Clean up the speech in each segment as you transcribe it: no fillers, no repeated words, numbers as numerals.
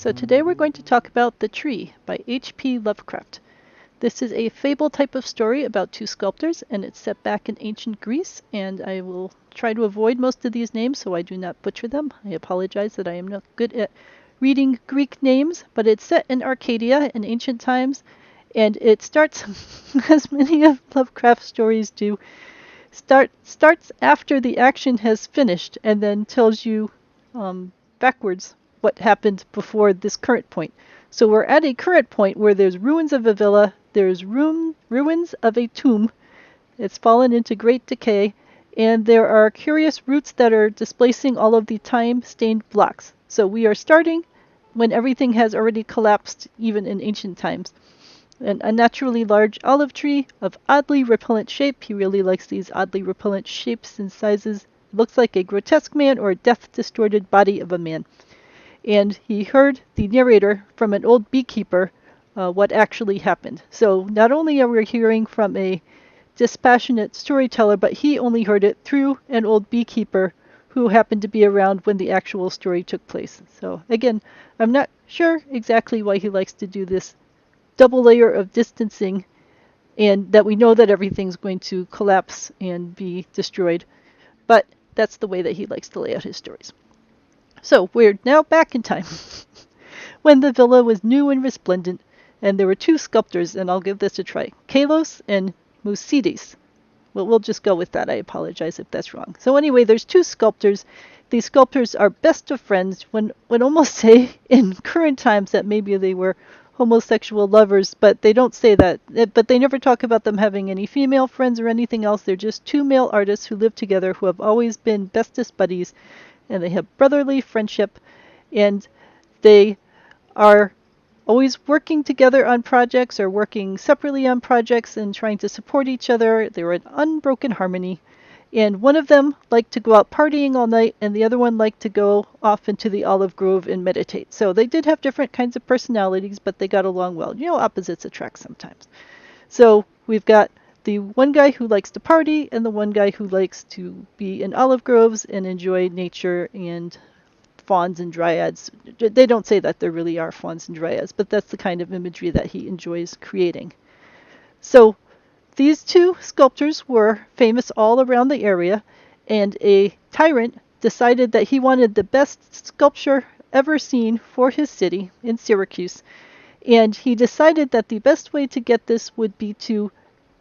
So today we're going to talk about The Tree by H.P. Lovecraft. This is a fable type of story about two sculptors, and it's set back in ancient Greece, and I will try to avoid most of these names so I do not butcher them. I apologize that I am not good at reading Greek names, but it's set in Arcadia in ancient times, and it starts, as many of Lovecraft's stories do, starts after the action has finished and then tells you backwards what happened before this current point. So we're at a current point where there's ruins of a villa, there's ruins of a tomb. It's fallen into great decay, and there are curious roots that are displacing all of the time-stained blocks. So we are starting when everything has already collapsed, even in ancient times. An unnaturally large olive tree of oddly repellent shape. He really likes these oddly repellent shapes and sizes. It looks like a grotesque man or a death-distorted body of a man. And he heard the narrator from an old beekeeper what actually happened. So not only are we hearing from a dispassionate storyteller, but he only heard it through an old beekeeper who happened to be around when the actual story took place. So again, I'm not sure exactly why he likes to do this double layer of distancing, and that we know that everything's going to collapse and be destroyed, but that's the way that he likes to lay out his stories. So we're now back in time when the villa was new and resplendent, and there were two sculptors, and I'll give this a try, Kalos and Musides. Well, we'll just go with that. I apologize if that's wrong. So anyway, there's two sculptors. These sculptors are best of friends. One would almost say in current times that maybe they were homosexual lovers, but they don't say that. But they never talk about them having any female friends or anything else. They're just two male artists who live together, who have always been bestest buddies, and they have brotherly friendship, and they are always working together on projects or working separately on projects and trying to support each other. They were in unbroken harmony. And one of them liked to go out partying all night, and the other one liked to go off into the olive grove and meditate. So they did have different kinds of personalities, but they got along well. You know, opposites attract sometimes. So we've got the one guy who likes to party and the one guy who likes to be in olive groves and enjoy nature and fauns and dryads. They don't say that there really are fauns and dryads, but that's the kind of imagery that he enjoys creating. So these two sculptors were famous all around the area, and a tyrant decided that he wanted the best sculpture ever seen for his city in Syracuse, and he decided that the best way to get this would be to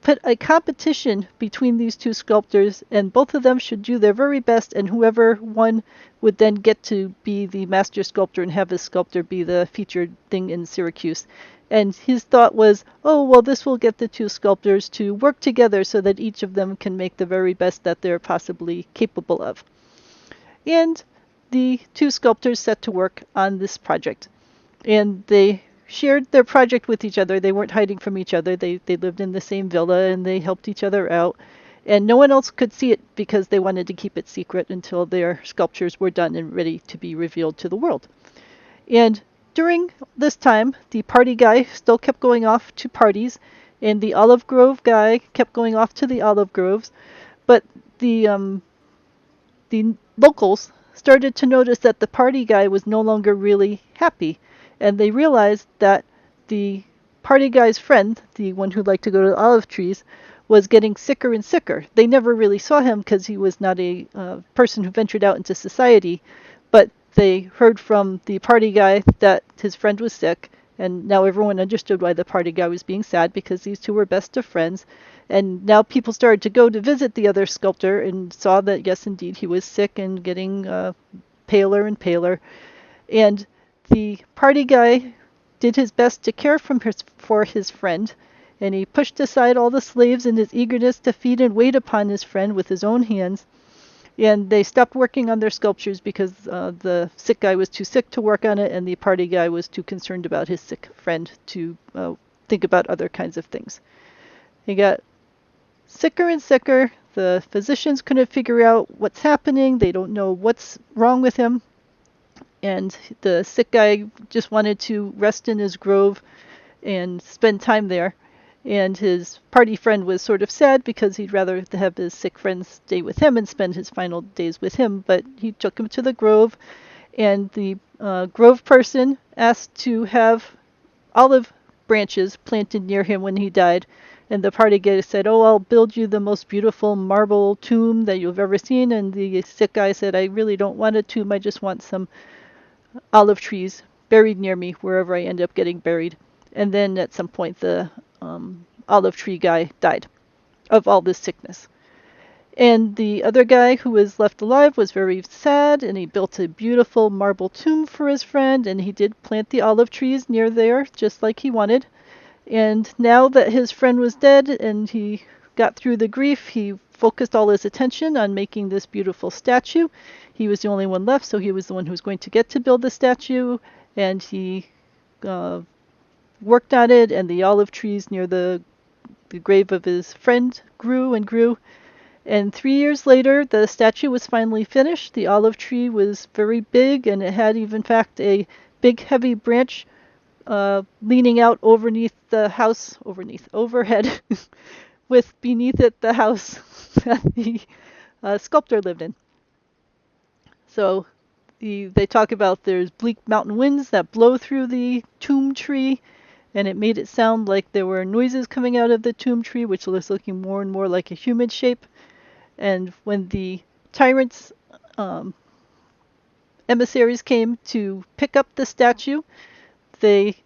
put a competition between these two sculptors, and both of them should do their very best, and whoever won would then get to be the master sculptor and have his sculpture be the featured thing in Syracuse. And his thought was, oh, well, this will get the two sculptors to work together so that each of them can make the very best that they're possibly capable of. And the two sculptors set to work on this project. And they shared their project with each other. They weren't hiding from each other. They lived in the same villa, and they helped each other out. And no one else could see it because they wanted to keep it secret until their sculptures were done and ready to be revealed to the world. And during this time, the party guy still kept going off to parties, and the olive grove guy kept going off to the olive groves. But the locals started to notice that the party guy was no longer really happy, and they realized that the party guy's friend, the one who liked to go to the olive trees, was getting sicker and sicker. They never really saw him because he was not a person who ventured out into society, but they heard from the party guy that his friend was sick, and now everyone understood why the party guy was being sad, because these two were best of friends. And now people started to go to visit the other sculptor and saw that, yes, indeed, he was sick and getting paler and paler. And the party guy did his best to care for his friend, and he pushed aside all the slaves in his eagerness to feed and wait upon his friend with his own hands. And they stopped working on their sculptures because the sick guy was too sick to work on it, and the party guy was too concerned about his sick friend to think about other kinds of things. He got sicker and sicker. The physicians couldn't figure out what's happening. They don't know what's wrong with him. And the sick guy just wanted to rest in his grove and spend time there. And his party friend was sort of sad because he'd rather have his sick friend stay with him and spend his final days with him. But he took him to the grove, And the grove person asked to have olive branches planted near him when he died. And the party guy said, "Oh, I'll build you the most beautiful marble tomb that you've ever seen." And the sick guy said, "I really don't want a tomb. I just want some olive trees buried near me wherever I end up getting buried." And then at some point, the olive tree guy died of all this sickness. And the other guy who was left alive was very sad, and he built a beautiful marble tomb for his friend, and he did plant the olive trees near there, just like he wanted. And now that his friend was dead and he got through the grief, he focused all his attention on making this beautiful statue. He was the only one left, so he was the one who was going to get to build the statue, and he worked on it, and the olive trees near the grave of his friend grew and grew. And 3 years later, the statue was finally finished. The olive tree was very big, and it had, in fact, a big, heavy branch leaning out overhead, with beneath it the house that the sculptor lived in. So they talk about there's bleak mountain winds that blow through the tomb tree, and it made it sound like there were noises coming out of the tomb tree, which was looking more and more like a human shape. And when the tyrant's emissaries came to pick up the statue, they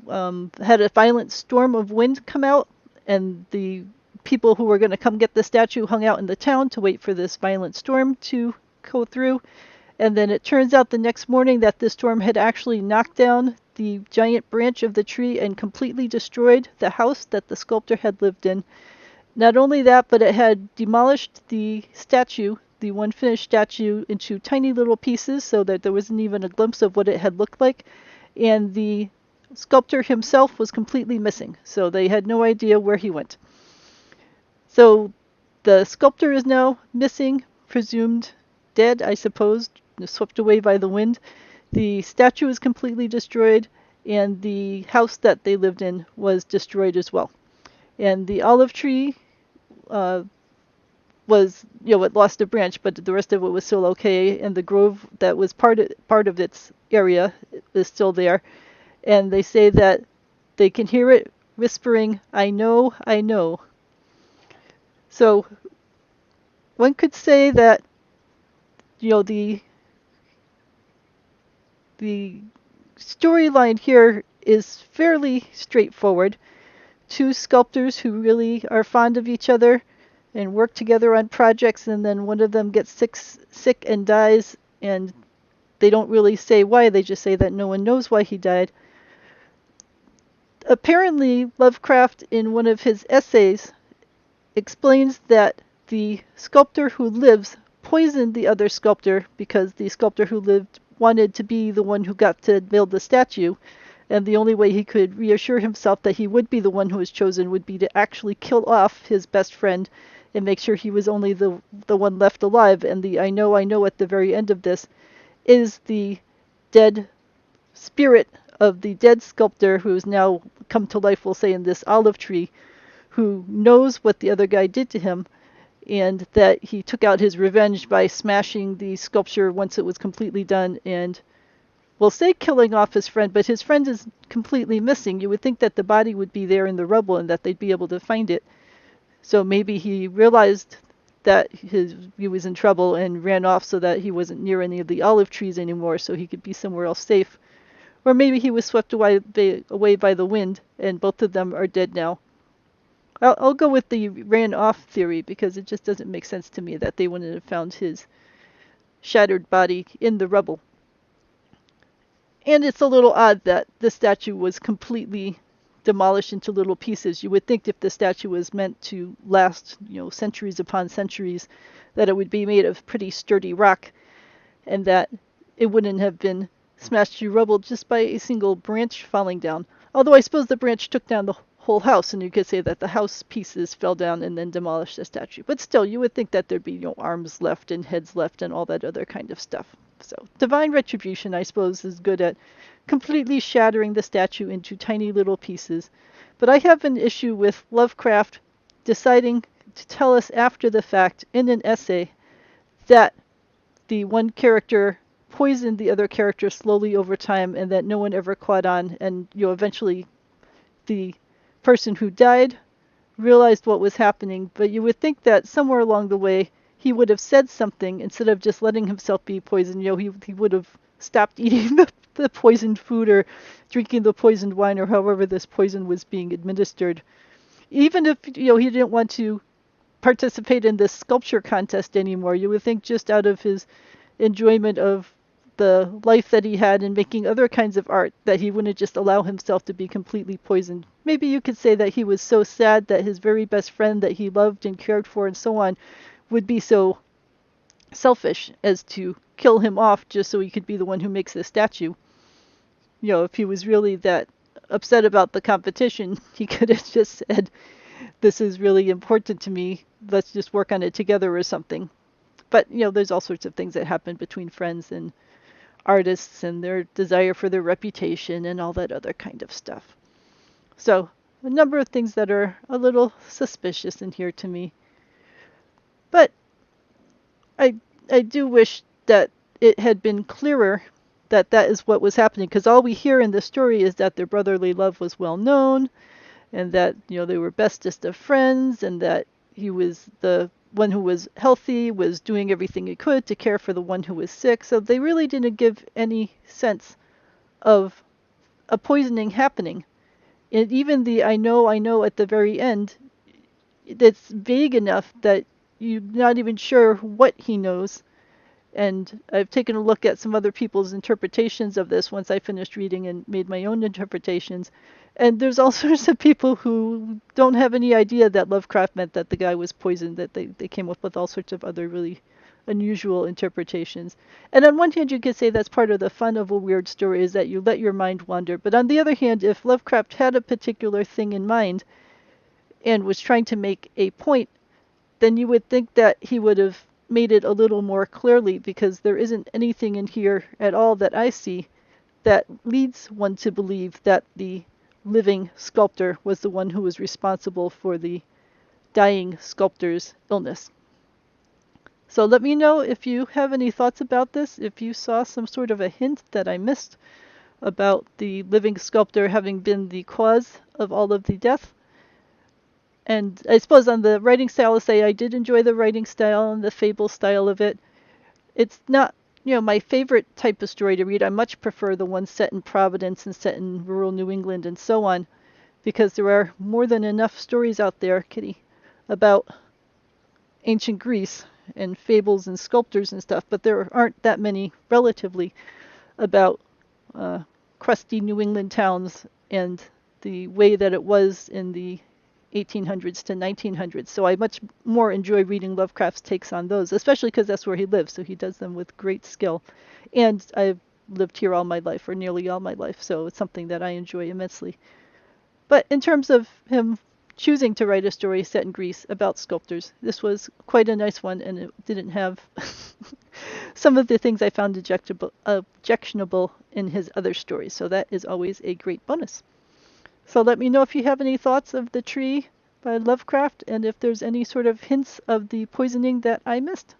had a violent storm of wind come out, and the people who were going to come get the statue hung out in the town to wait for this violent storm to go through. And then it turns out the next morning that the storm had actually knocked down the giant branch of the tree and completely destroyed the house that the sculptor had lived in. Not only that, but it had demolished the statue, the one finished statue, into tiny little pieces so that there wasn't even a glimpse of what it had looked like. And the sculptor himself was completely missing, so they had no idea where he went. So the sculptor is now missing, presumed dead, I suppose, swept away by the wind. The statue is completely destroyed, and the house that they lived in was destroyed as well. And the olive tree was, it lost a branch, but the rest of it was still okay. And the grove that was part of its area is still there. And they say that they can hear it whispering, "I know, I know." So one could say that, the storyline here is fairly straightforward. Two sculptors who really are fond of each other and work together on projects, and then one of them gets sick and dies, and they don't really say why, they just say that no one knows why he died. Apparently, Lovecraft, in one of his essays, explains that the sculptor who lives poisoned the other sculptor because the sculptor who lived wanted to be the one who got to build the statue, and the only way he could reassure himself that he would be the one who was chosen would be to actually kill off his best friend and make sure he was only the one left alive. And the I know at the very end of this is the dead spirit of the dead sculptor who has now come to life, we'll say, in this olive tree, who knows what the other guy did to him, and that he took out his revenge by smashing the sculpture once it was completely done, and we'll say killing off his friend, but his friend is completely missing. You would think that the body would be there in the rubble and that they'd be able to find it. So maybe he realized that he was in trouble and ran off so that he wasn't near any of the olive trees anymore, so he could be somewhere else safe. Or maybe he was swept away by the wind, and both of them are dead now. I'll go with the ran off theory, because it just doesn't make sense to me that they wouldn't have found his shattered body in the rubble. And it's a little odd that the statue was completely demolished into little pieces. You would think if the statue was meant to last, centuries upon centuries, that it would be made of pretty sturdy rock, and that it wouldn't have been smashed to rubble just by a single branch falling down. Although I suppose the branch took down the whole house, and you could say that the house pieces fell down and then demolished the statue. But still, you would think that there'd be, arms left and heads left and all that other kind of stuff. So divine retribution, I suppose, is good at completely shattering the statue into tiny little pieces. But I have an issue with Lovecraft deciding to tell us after the fact in an essay that the one character poisoned the other character slowly over time, and that no one ever caught on, and eventually the person who died realized what was happening. But you would think that somewhere along the way he would have said something instead of just letting himself be poisoned. He would have stopped eating the poisoned food or drinking the poisoned wine or however this poison was being administered. Even if he didn't want to participate in this sculpture contest anymore, you would think just out of his enjoyment of the life that he had in making other kinds of art that he wouldn't just allow himself to be completely poisoned. Maybe you could say that he was so sad that his very best friend that he loved and cared for and so on would be so selfish as to kill him off just so he could be the one who makes the statue. If he was really that upset about the competition, he could have just said, this is really important to me, let's just work on it together or something. But there's all sorts of things that happen between friends and artists and their desire for their reputation and all that other kind of stuff. So a number of things that are a little suspicious in here to me. But I do wish that it had been clearer that that is what was happening, because all we hear in the story is that their brotherly love was well known, and that they were bestest of friends, and that he was the one who was healthy, was doing everything he could to care for the one who was sick. So they really didn't give any sense of a poisoning happening. And even the I know at the very end, that's vague enough that you're not even sure what he knows. And I've taken a look at some other people's interpretations of this once I finished reading and made my own interpretations. And there's all sorts of people who don't have any idea that Lovecraft meant that the guy was poisoned, that they came up with all sorts of other really unusual interpretations. And on one hand, you could say that's part of the fun of a weird story, is that you let your mind wander. But on the other hand, if Lovecraft had a particular thing in mind and was trying to make a point, then you would think that he would have made it a little more clearly, because there isn't anything in here at all that I see that leads one to believe that the living sculptor was the one who was responsible for the dying sculptor's illness. So let me know if you have any thoughts about this, if you saw some sort of a hint that I missed about the living sculptor having been the cause of all of the death. And I suppose on the writing style, I'll say I did enjoy the writing style and the fable style of it. It's not, my favorite type of story to read. I much prefer the ones set in Providence and set in rural New England and so on, because there are more than enough stories out there, Kitty, about ancient Greece and fables and sculptors and stuff, but there aren't that many relatively about crusty New England towns and the way that it was in the 1800s to 1900s. So I much more enjoy reading Lovecraft's takes on those, especially because that's where he lives, so he does them with great skill. And I've lived here all my life, or nearly all my life, so it's something that I enjoy immensely. But in terms of him choosing to write a story set in Greece about sculptors, this was quite a nice one, and it didn't have some of the things I found objectionable in his other stories, so that is always a great bonus. So let me know if you have any thoughts of The Tree by Lovecraft, and if there's any sort of hints of the poisoning that I missed.